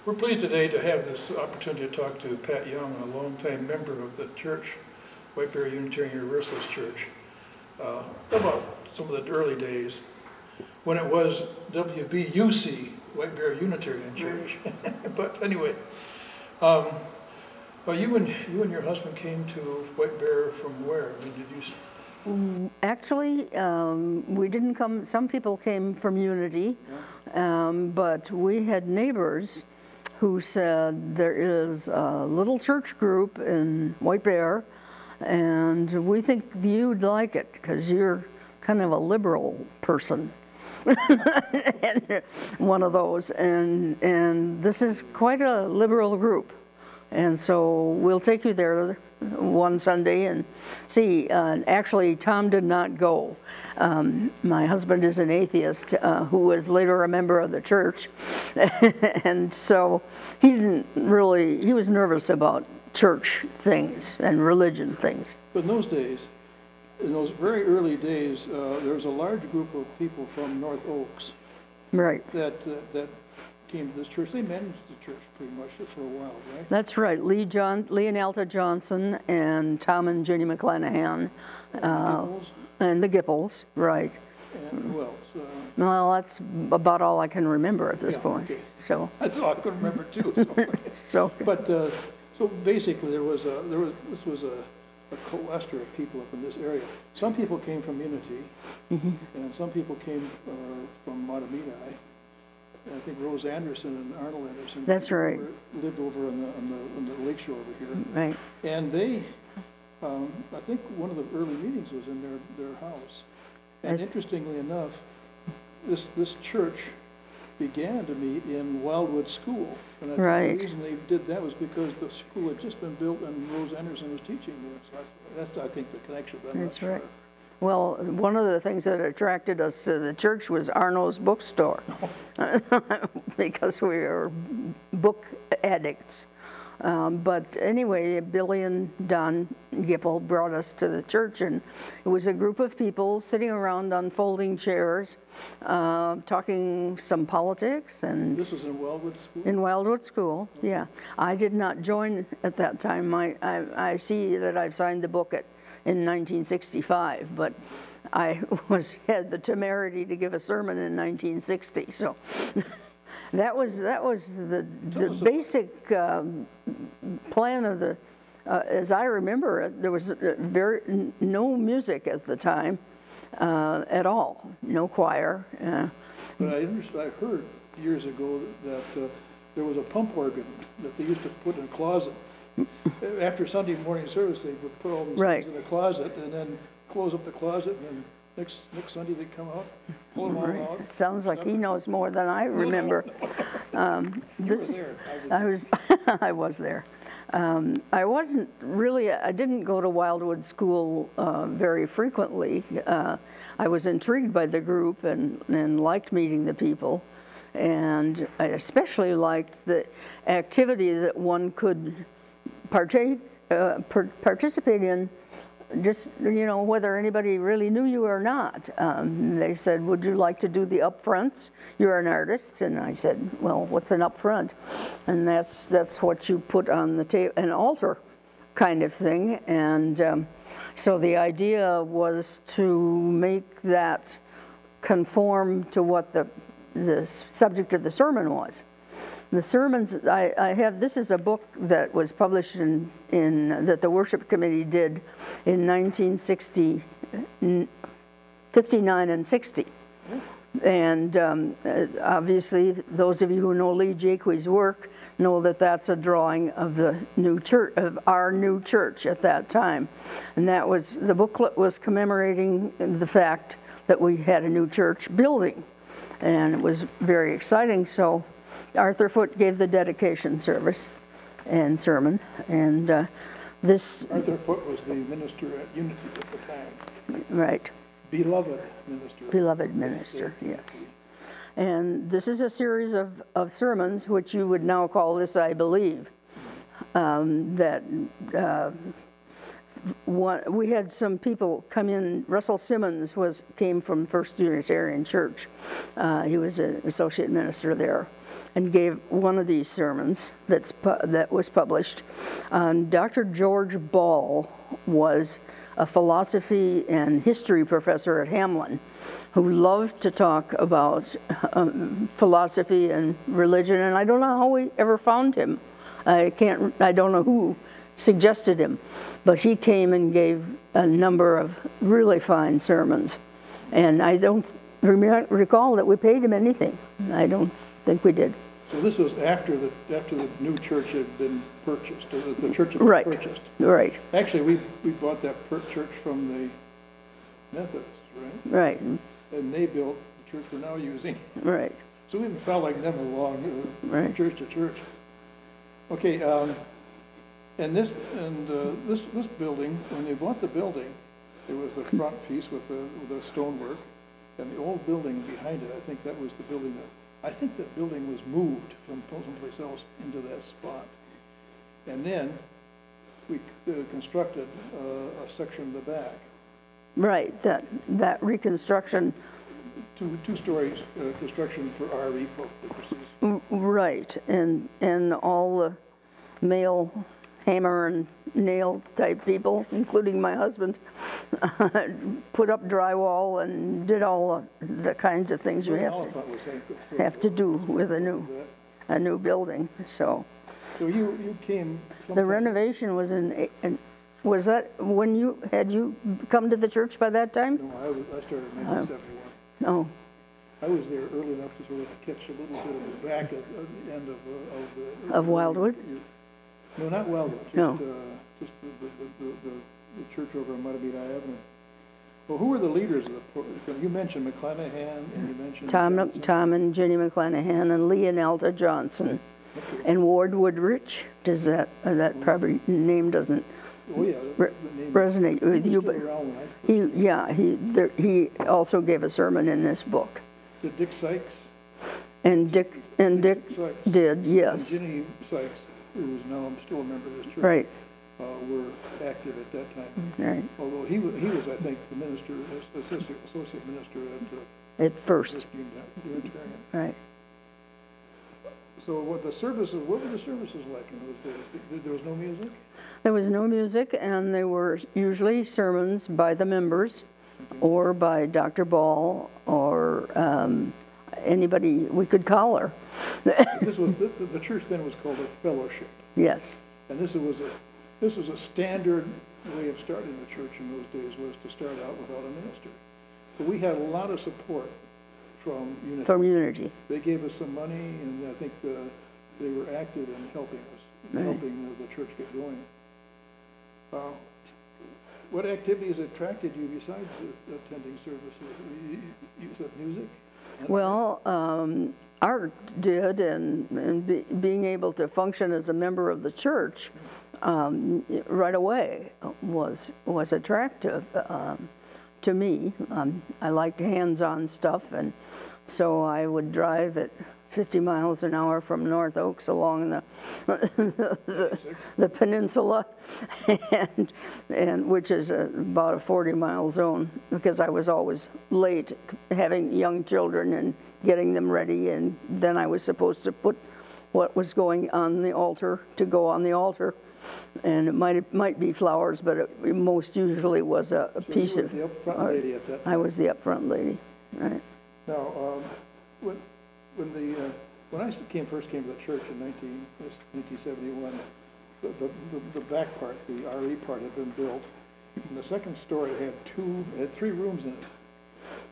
We're pleased today to have this opportunity to talk to Pat Young, a longtime member of the church, White Bear Unitarian Universalist Church, about some of the early days when it was WBUC, White Bear Unitarian Church. But anyway, well, you and your husband came to White Bear from where? I mean, did you? Actually, we didn't come. Some people came from Unity, but we had neighbors who said there is a little church group in White Bear, and we think you'd like it because you're kind of a liberal person. And one of those, and this is quite a liberal group, and so we'll take you there one Sunday and see. Actually, Tom did not go. My husband is an atheist who was later a member of the church, and so he didn't really. He was nervous about church things and religion things. But in those days, in those very early days, there was a large group of people from North Oaks, right? That came to this church. They managed the church pretty much for a while, right? That's right. Lee and Alta Johnson and Tom and Jenny McClanahan, and the Gippels, right? And who else? Well, that's about all I can remember at this point. Okay. So that's all I could remember too. So, but so basically, this was a cluster of people up in this area. Some people came from Unity, and some people came from Matamidi. I think Rose Anderson and Arnold Anderson. That's right. Lived over on the lake shore over here. Right. And they, I think one of the early meetings was in their house. And interestingly enough, this church began to meet in Wildwood School. And I think the reason they did that was because the school had just been built and Rose Anderson was teaching there. So that's, I think, the connection. That's right. Well, one of the things that attracted us to the church was Arno's bookstore, because we were book addicts. But anyway, Billy and Don Gipple brought us to the church, and it was a group of people sitting around on folding chairs, talking some politics. And this was in Wildwood School? In Wildwood School, yeah. I did not join at that time. I see that I've signed the book in 1965, but I had the temerity to give a sermon in 1960. So that was the basic plan of the. As I remember it, there was no music at the time at all, no choir. But I heard years ago that there was a pump organ that they used to put in a closet. After Sunday morning service, they would put all these things in the closet and then close up the closet, and then next Sunday they'd come out, pull them all out. Sounds like he knows more than I remember. You were there. I was there. I wasn't really, I didn't go to Wildwood School very frequently. I was intrigued by the group and liked meeting the people. And I especially liked the activity that one could participate in, just, whether anybody really knew you or not. They said, would you like to do the upfronts? You're an artist. And I said, well, what's an upfront? And that's what you put on the table, an altar kind of thing. And so the idea was to make that conform to what the subject of the sermon was. The sermons, I have, this is a book that was published that the worship committee did in 1959 and 60. And obviously, those of you who know Lee Jaquie's work know that that's a drawing of the new church, of our new church at that time. And that was, the booklet was commemorating the fact that we had a new church building. And it was very exciting. So Arthur Foote gave the dedication service and sermon, and this. Arthur Foote was the minister at Unity at the time. Right. Beloved minister. Beloved minister, yes. And this is a series of sermons, which you would now call this, I believe, we had some people come in. Russell Simmons came from First Unitarian Church. He was an associate minister there. and gave one of these sermons that was published. Dr. George Ball was a philosophy and history professor at Hamlin who loved to talk about philosophy and religion, and I don't know how we ever found him. I don't know who suggested him, but he came and gave a number of really fine sermons, and I don't recall that we paid him anything. I don't think we did. So this was after the new church had been purchased, or the church had been Right. purchased. Right. Actually, we bought that church from the Methodists, right? Right. And they built the church we're now using. Right. So we felt like them along, Right. church to church. Okay, and this building, when they bought the building, it was the front piece with the stonework, and the old building behind it. I think that was the building that building was moved from someplace else into that spot. And then we constructed a section in the back. Right. That reconstruction. Two stories construction for RV purposes. Right, and all the male hammer and nail type people, including my husband, put up drywall and did all the kinds of things you have to do with a new building. So you came. The renovation was was that when you come to the church by that time? No, I started in 1971. Oh. I was there early enough to sort of catch a little bit of the back at the end of Wildwood? No, not Wildwood. Just the church over on Matabita Avenue. Well, who were the leaders of the? You mentioned McClanahan, and you mentioned Tom and Jenny McClanahan and Leonelda Johnson, and Ward Woodrich. Does that probably name doesn't resonate with you? But he also gave a sermon in this book. Did Dick Sykes? And Dick Sykes. Did, yes. And Jenny Sykes, who is now still a member of this church, right, were active at that time. Right. Although he was, I think, the minister, associate minister at first. Unitarian. Right. So what were the services like in those days? There was no music? There was no music, and they were usually sermons by the members, or by Dr. Ball, or anybody we could call her. This was the church then was called a fellowship. Yes. And this was a standard way of starting the church in those days, was to start out without a minister. But we had a lot of support from Unity. From Unity. They gave us some money, and I think they were active in helping us, helping the church get going. What activities attracted you besides attending services? You said music? Well, art did, and being able to function as a member of the church right away was attractive to me. I liked hands-on stuff, and so I would drive at 50 miles an hour from North Oaks along the peninsula, and which is about a 40-mile zone, because I was always late having young children and getting them ready, and then I was supposed to put what was going on the altar to go on the altar, and it might be flowers, but it most usually was a piece of. You were the upfront lady at that time. I was the upfront lady, right. Now, when I first came to the church in 1971, the back part, the RE part, had been built, and the second story had 3 rooms in it.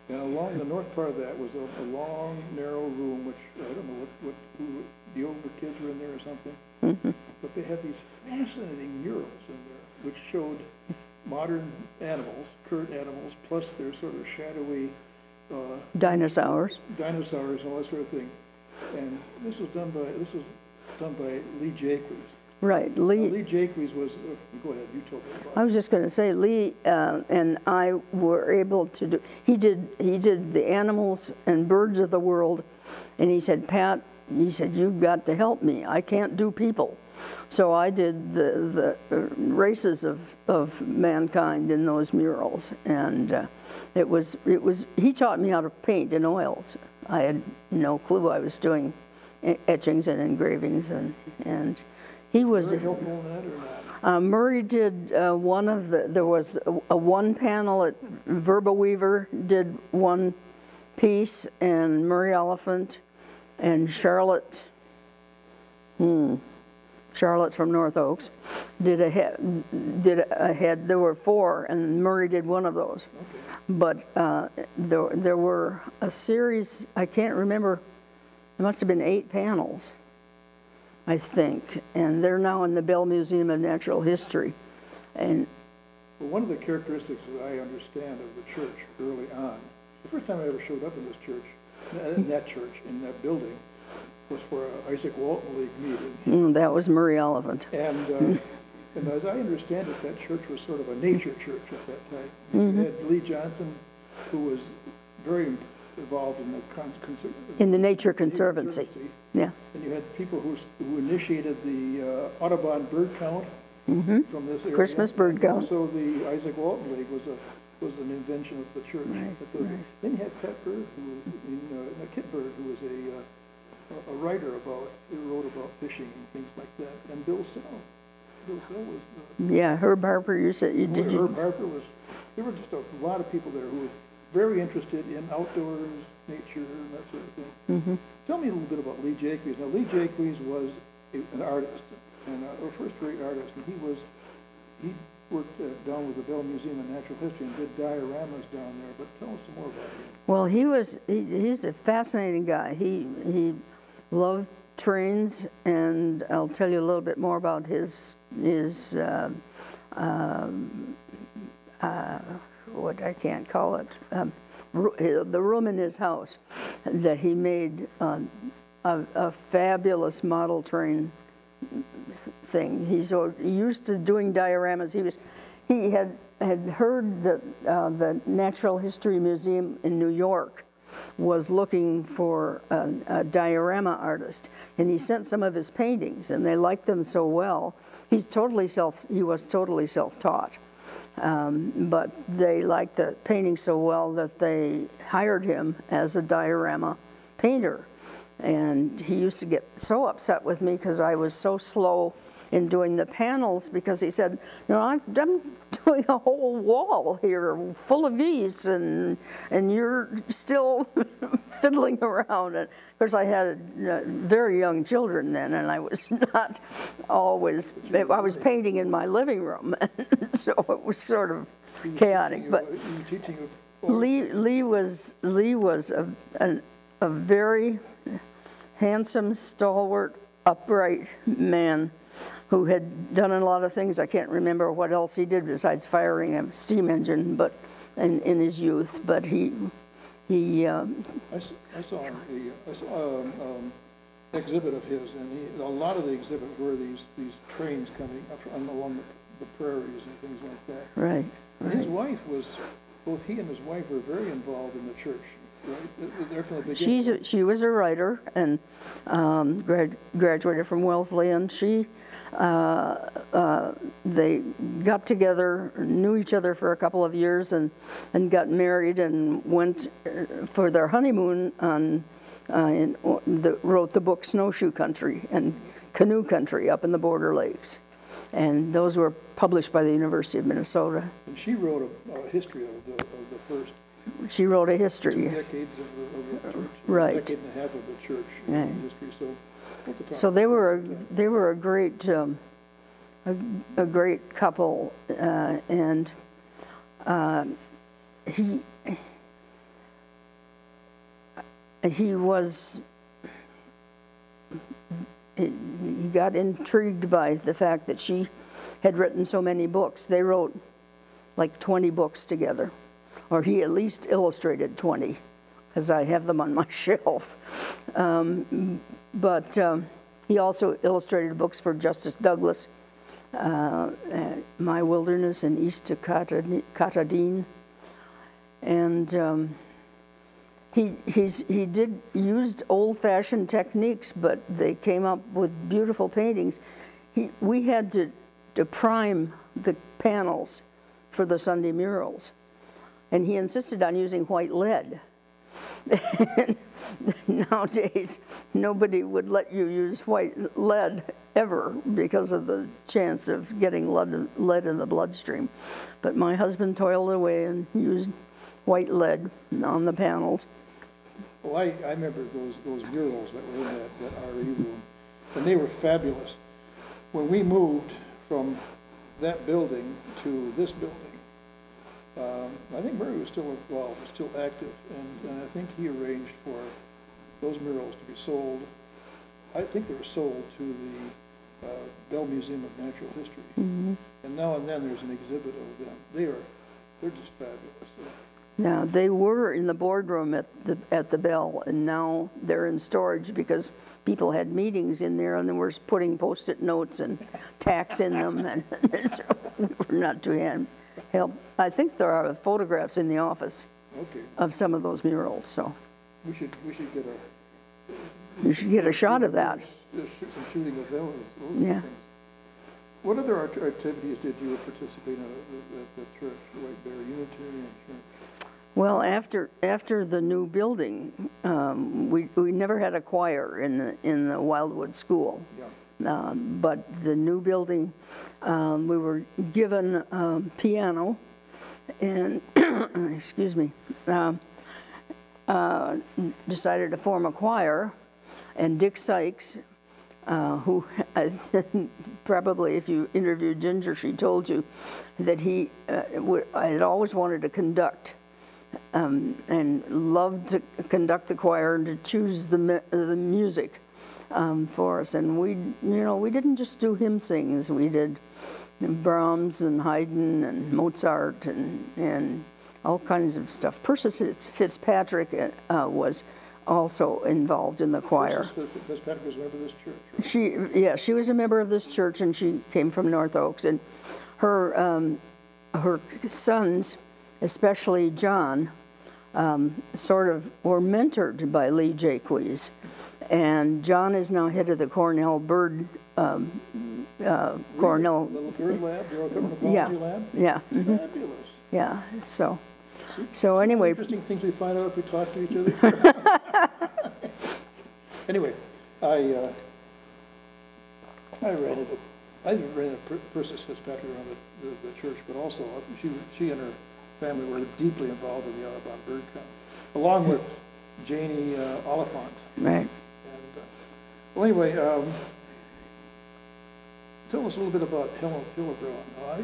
And along the north part of that was a long, narrow room, which I don't know who the older kids were in there or something. Mm-hmm. But they had these fascinating murals in there, which showed modern animals, current animals, plus their sort of shadowy dinosaurs and all that sort of thing. And this was done by Lee Jacques. Right, Lee. Lee Jacques was. Go ahead, you told me about it. I was just going to say, Lee and I were able to do. He did the animals and birds of the world, and he said, Pat, you've got to help me. I can't do people. So I did the races of mankind in those murals, and he taught me how to paint in oils. I had no clue I was doing etchings and engravings, and he was very helpful in that or not? Murray did one of the, there was a one panel at Verba Weaver did one piece, and Murray Oliphant and Charlotte from North Oaks did a head. There were 4, and Murray did one of those. Okay. But there were a series, I can't remember, there must have been 8 panels, I think, and they're now in the Bell Museum of Natural History. And well, one of the characteristics that I understand of the church early on, the first time I ever showed up in this church, in that building, was for an Isaac Walton League meeting. That was Murray Oliphant. And as I understand it, that church was sort of a nature church at that time. You had Lee Johnson, who was very involved in the Nature Conservancy. Yeah. And you had people who initiated the Audubon bird count from this area. Christmas bird count. So the Isaac Walton League was an invention of the church. Right. Then you had Pat Bird, Kit Bird, who was a writer who wrote about fishing and things like that, and Bill Sell. Bill Sell was. Yeah, Herb Harper. Herb Harper was. There were just a lot of people there who were very interested in outdoors, nature, and that sort of thing. Tell me a little bit about Lee Jacques. Now, Lee Jacques was an artist, and a first-rate artist, and he worked down with the Bell Museum of Natural History and did dioramas down there. But tell us some more about him. Well, he's a fascinating guy. He loved trains, and I'll tell you a little bit more about his what I can't call it, the room in his house that he made a fabulous model train thing. He's used to doing dioramas. He had heard that the Natural History Museum in New York was looking for a diorama artist, and he sent some of his paintings, and they liked them so well. He was totally self-taught, but they liked the painting so well that they hired him as a diorama painter. And he used to get so upset with me because I was so slow in doing the panels, because he said, you know, I'm doing a whole wall here full of geese, and you're still fiddling around. And of course, I had very young children then, and I was not always, I was painting in my living room, so it was sort of chaotic. But Lee was a very handsome, stalwart, upright man who had done a lot of things. I can't remember what else he did besides firing a steam engine, but in his youth. But I saw an exhibit of his, and a lot of the exhibit were these trains coming up along the prairies and things like that. Right. And his wife was, both he and his wife were very involved in the church. Right? They're from the beginning. She was a writer and graduated from Wellesley, and they got together, knew each other for a couple of years, and got married and went for their honeymoon wrote the book Snowshoe Country and Canoe Country up in the Border Lakes. And those were published by the University of Minnesota. And she wrote a history of the first. She wrote a history. 2 yes. decades of the church. Right. A decade and a half of the church history. So they were a great a great couple, and he got intrigued by the fact that she had written so many books. They wrote like 20 books together, or he at least illustrated 20, because I have them on my shelf. But he also illustrated books for Justice Douglas, My Wilderness and East to Katadine. And he used old-fashioned techniques, but they came up with beautiful paintings. We had to prime the panels for the Sunday murals, and he insisted on using white lead. Nowadays, nobody would let you use white lead ever because of the chance of getting lead in the bloodstream. But my husband toiled away and used white lead on the panels. Well, I remember those murals that were in that RE room, and they were fabulous. When we moved from that building to this building, I think Murray was still involved, was still active, and I think he arranged for those murals to be sold. I think they were sold to the Bell Museum of Natural History. Mm-hmm. And now and then there's an exhibit of them. They're just fabulous. Now, they were in the boardroom at the Bell, and now they're in storage because people had meetings in there and they were putting Post-it notes and tacks in them, and so we were not to help. I think there are photographs in the office of some of those murals. So we should get you should get a shot of that. Some shooting of those yeah. things. What other activities did you participate in at the church, White Bear Unitarian Church? Well, after the new building, we never had a choir in the Wildwood School. Yeah. But the new building, we were given a piano, and excuse me, decided to form a choir, and Dick Sykes, who probably if you interviewed Ginger, she told you that he had always wanted to conduct. And loved to conduct the choir and to choose the music for us. And we didn't just do hymn sings. We did Brahms and Haydn and Mozart and all kinds of stuff. Persis Fitzpatrick was also involved in the choir. Persis Fitzpatrick was a member of this church, right? She was a member of this church, and she came from North Oaks. And her sons, especially John, sort of were mentored by Lee Jaques. And John is now head of the Cornell Bird, Cornell. Little bird lab, the ornithology lab? Yeah. Mm-hmm. Fabulous. Yeah, so anyway. Interesting things we find out if we talk to each other. Anyway, I ran into Persis Fitzpatrick around the church, but also she and her family were deeply involved in the Audubon bird count, along with Janie Oliphant. Right. And well, anyway, tell us a little bit about Helen Fillibron. I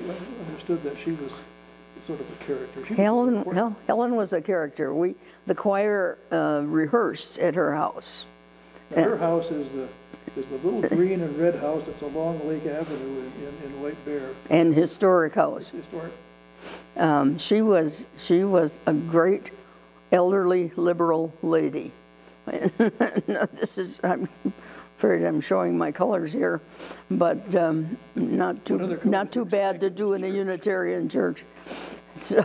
understood that she was sort of a character. Helen was a character. The choir rehearsed at her house. Now, her house is the little green and red house that's along Lake Avenue in White Bear. An historic house. It's historic. She was a great elderly liberal lady. I'm afraid I'm showing my colors here, but not too bad to do in a Unitarian church. So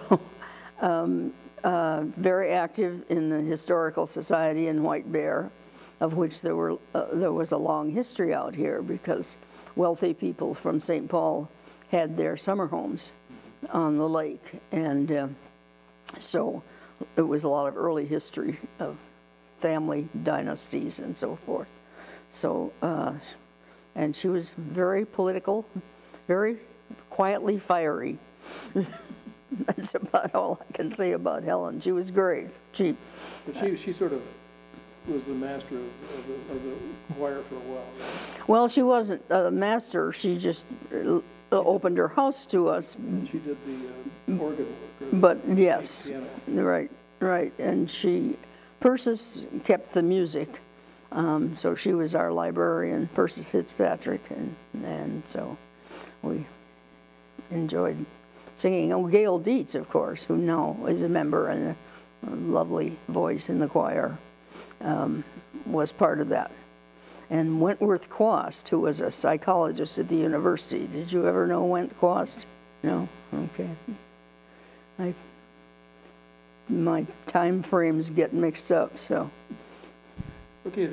very active in the Historical Society in White Bear, of which there was a long history out here because wealthy people from St. Paul had their summer homes on the lake, and so it was a lot of early history of family dynasties and so forth. So, and she was very political, very quietly fiery. That's about all I can say about Helen. She was great. But she sort of was the master of the choir for a while, right? Well, she wasn't a master. She just opened her house to us. And she did the organ work. But yes, piano. right. And Persis kept the music. So she was our librarian, Persis Fitzpatrick, and so we enjoyed singing. Oh, Gail Dietz, of course, who now is a member and a lovely voice in the choir, was part of that. And Wentworth Quast, who was a psychologist at the university. Did you ever know Went Quast? No? Okay. My time frames get mixed up, so. Okay,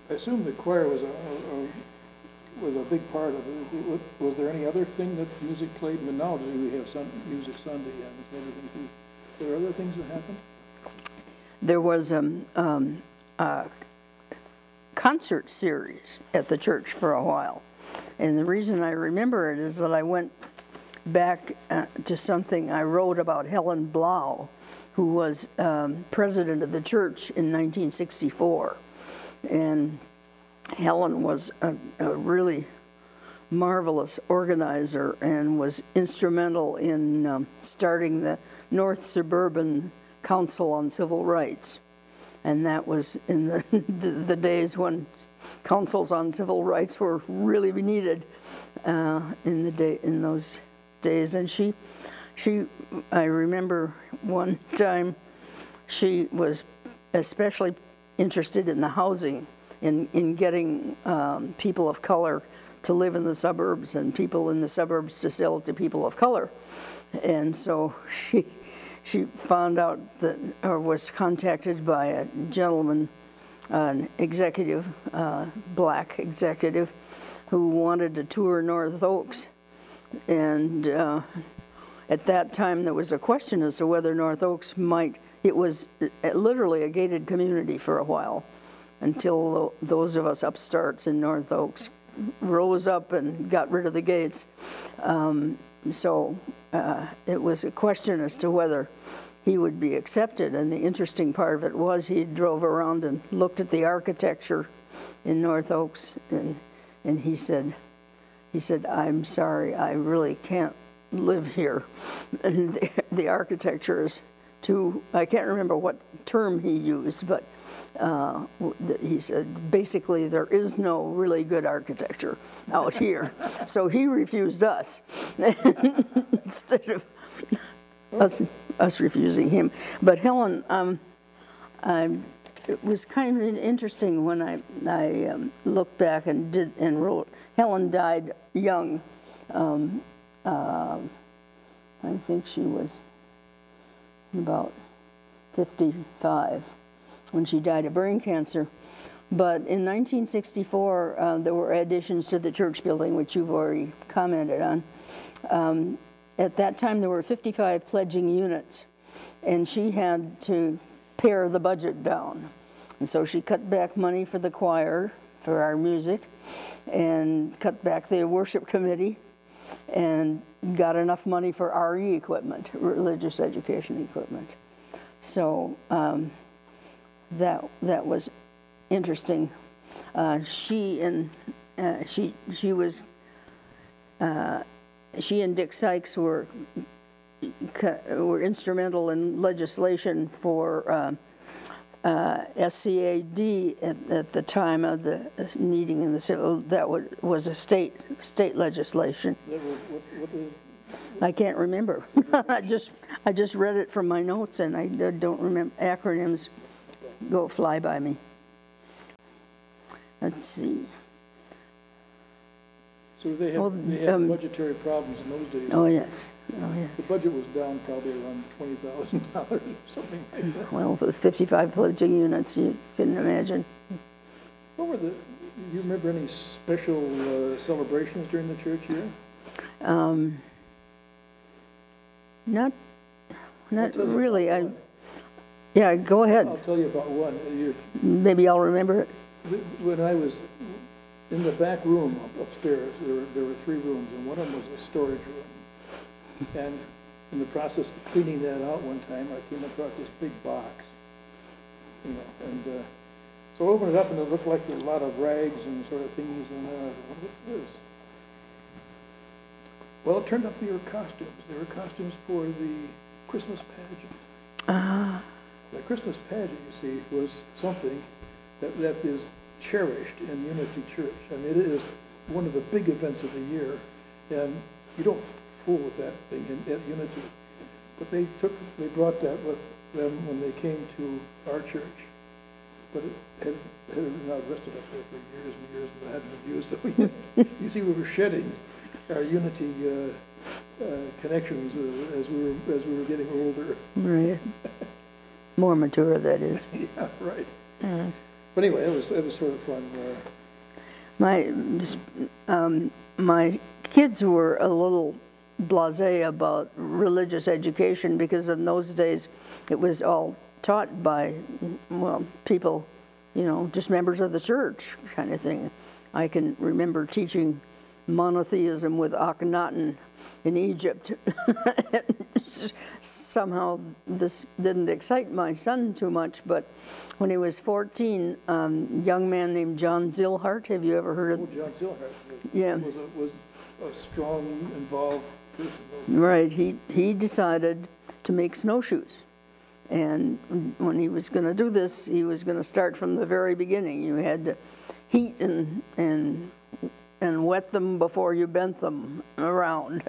I assume the choir was a big part of it. Was there any other thing that music played? I mean, now we have music Sunday and everything too. Were there other things that happened? There was a concert series at the church for a while. And the reason I remember it is that I went back to something I wrote about Helen Blau, who was president of the church in 1964. And Helen was a really marvelous organizer and was instrumental in starting the North Suburban Council on Civil Rights. And that was in the days when councils on civil rights were really needed in those days. And I remember one time she was especially interested in the housing, in getting people of color to live in the suburbs and people in the suburbs to sell to people of color. And so she found out that, or was contacted by a gentleman, an executive, black executive, who wanted to tour North Oaks. And at that time there was a question as to whether North Oaks might, it was literally a gated community for a while, until those of us upstarts in North Oaks rose up and got rid of the gates. So it was a question as to whether he would be accepted, and the interesting part of it was he drove around and looked at the architecture in North Oaks, and he said, "I'm sorry, I really can't live here." And the architecture is too, I can't remember what term he used, but he said, basically, there is no really good architecture out here. So he refused us instead of us refusing him. But Helen, it was kind of interesting when I looked back and wrote. Helen died young. I think she was about 55 when she died of brain cancer. But in 1964, there were additions to the church building, which you've already commented on. At that time, there were 55 pledging units, and she had to pare the budget down. And so she cut back money for the choir, for our music, and cut back the worship committee, and got enough money for RE equipment, religious education equipment. So that was interesting. She and Dick Sykes were instrumental in legislation for SCAD at the time of the meeting in the civil. That was a state legislation. What is? I can't remember. I just read it from my notes, and I don't remember. Acronyms fly by me. Let's see. So they had budgetary problems in those days. Oh yes. Oh yes. The budget was down probably around $20,000 or something like that. Well, if it was 55 pledging units, you can imagine. What were do you remember any special celebrations during the church year? Not really. Yeah, go ahead. I'll tell you about one. Maybe I'll remember it. When I was in the back room upstairs, there were 3 rooms, and one of them was a storage room. And in the process of cleaning that out one time, I came across this big box, and so I opened it up, and it looked like a lot of rags and sort of things, and what's this? Well, it turned out to be costumes. They were costumes for the Christmas pageant. The Christmas pageant, you see, was something that is cherished in Unity Church. I mean, it is one of the big events of the year, and you don't fool with that thing at Unity. But they brought that with them when they came to our church. But it had not rested up there for years and years, but hadn't been used. So you see, we were shedding our Unity connections as we were getting older. Right. More mature, that is. Yeah, right. But anyway, it was sort of fun. My kids were a little blasé about religious education, because in those days it was all taught by, well, people, you know, just members of the church kind of thing. I can remember teaching monotheism with Akhenaten in Egypt. Somehow this didn't excite my son too much, but when he was 14, a young man named John Zillhart, have you ever heard of? Oh, John Zillhart. Yeah. Was a strong, involved person. Right. He decided to make snowshoes. And when he was going to do this, he was going to start from the very beginning. You had to heat and wet them before you bent them around.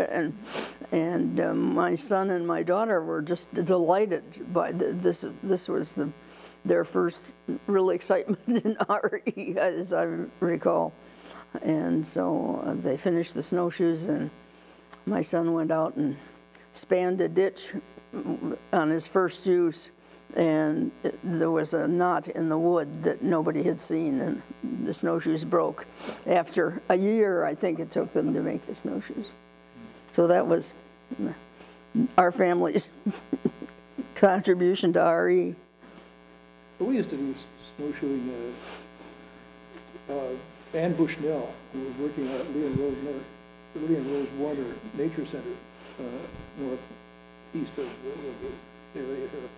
And my son and my daughter were just delighted by this. This was their first real excitement in RE, as I recall. And so they finished the snowshoes, and my son went out and spanned a ditch on his first use, and there was a knot in the wood that nobody had seen, and the snowshoes broke. After a year, I think it took them to make the snowshoes. So that was our family's contribution to RE. But we used to do snowshoeing. Ann Bushnell, who was working at Lee and Rose Warner Nature Center, northeast of the area here.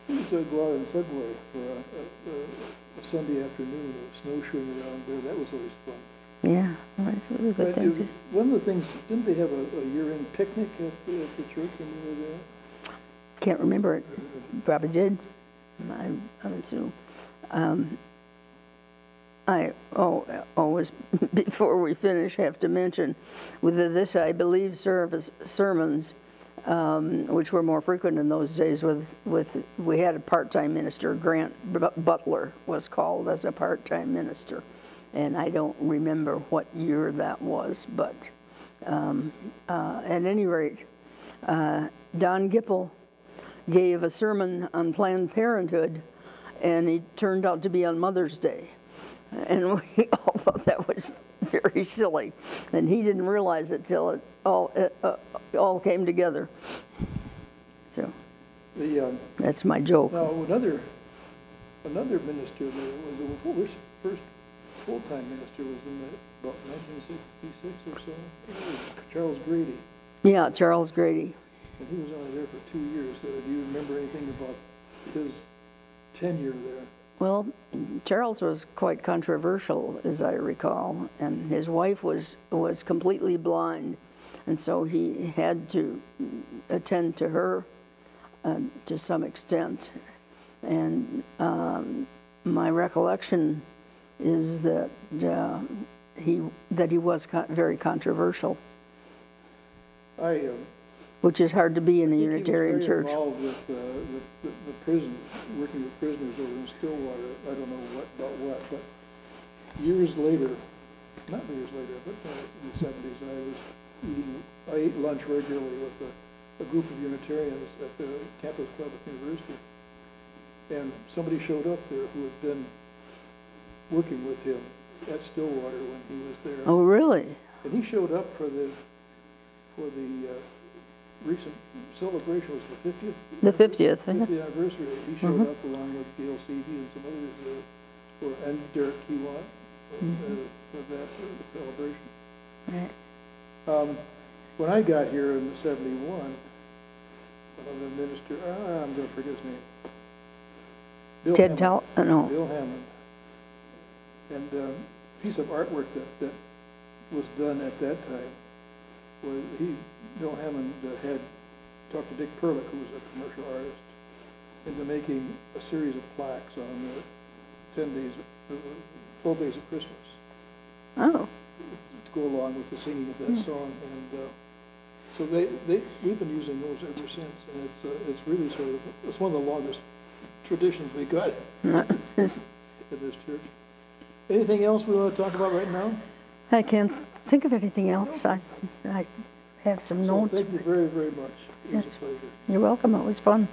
We used to go out in February for a Sunday afternoon of snowshoeing around there. That was always fun. Yeah, that's a really good thing. One of the things, didn't they have a year-end picnic at the church when you were there? Can't remember it. Probably did. I would assume. I always, before we finish, have to mention with this, I believe, sermons, which were more frequent in those days. We had a part-time minister. Grant Butler was called as a part-time minister, and I don't remember what year that was. But at any rate, Don Gipple gave a sermon on Planned Parenthood, and he turned out to be on Mother's Day. And we all thought that was very silly, and he didn't realize it till it all came together. So that's my joke. Now another minister, the first full-time minister was in about 1966 or so. It was Charles Grady. Yeah, Charles Grady. And he was only there for 2 years. So do you remember anything about his tenure there? Well, Charles was quite controversial, as I recall, and his wife was completely blind, and so he had to attend to her to some extent. And my recollection is that he was very controversial, which is hard to be in a Unitarian church. He was very involved with the prison, working with prisoners over in Stillwater. I don't know about what, but years later, not years later, but in the 70s, I ate lunch regularly with a group of Unitarians at the campus club at the university. And somebody showed up there who had been working with him at Stillwater when he was there. Oh, really? And he showed up for the recent celebration. Was the 50th? The 50th. 50th anniversary. He showed up along with Gail Seavey and some others, and Derek Kiewant for that celebration. Right. When I got here in '71, one of the minister, I'm going to forget his name. Bill Hammond. And a piece of artwork that was done at that time, where Bill Hammond had talked to Dick Perlick, who was a commercial artist, into making a series of plaques on the 12 days of Christmas. Oh. To go along with the singing of that song, and so we've been using those ever since, and it's really it's one of the longest traditions we got in this church. Anything else we want to talk about right now? I can't think of anything else. I have some notes. Thank you very, very much. It was a pleasure. You're welcome. It was fun.